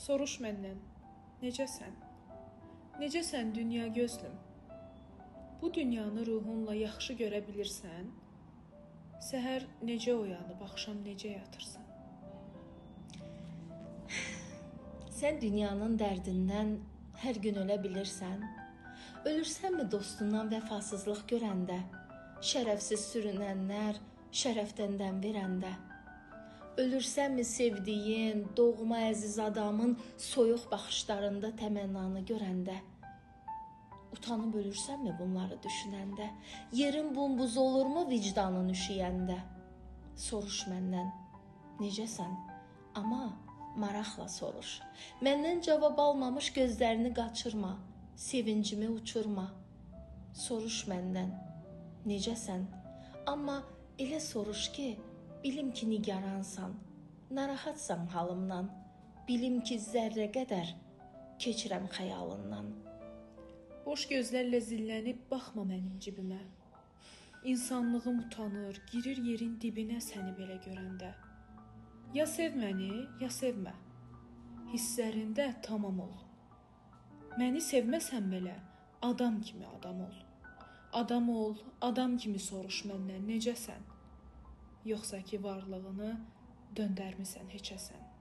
Soruş məndən, necəsən? Necəsən dünya gözlüm? Bu dünyanı ruhunla yaxşı görə bilirsən? Səhər necə oyanıb, axşam necə yatırsan? Sən dünyanın dərdindən hər gün ölə bilirsən? Ölürsənmi dostundan vəfasızlıq görəndə? Şərəfsiz sürünənlər şərəfdən dəm verəndə? Ölürsənmi sevdiyin, doğma əziz adamın soyuq baxışlarında təmənnanı görəndə? Utanıb ölürsənmi bunları düşünəndə? Yerin bumbuz olurmu vicdanın üşüyəndə? Soruş məndən, necəsən? Amma maraqla soruş. Məndən cavab almamış gözlərini qaçırma, sevincimi uçurma. Soruş məndən, necəsən? Amma elə soruş ki, bilim ki nigaransan, narahatsan halımdan. Bilim ki zərrə qədər keçirəm xəyalından. Boş gözlərlə zillənib baxma mənim cibimə. İnsanlığım utanır, girir yerin dibinə səni belə görəndə. Ya sev məni, ya sevmə. Hisslərində tamam ol. Məni sevməsən belə, adam kimi adam ol. Adam ol, adam kimi soruş məndən necəsən? Yoxsa ki varlığını döndərmisən heçəsən.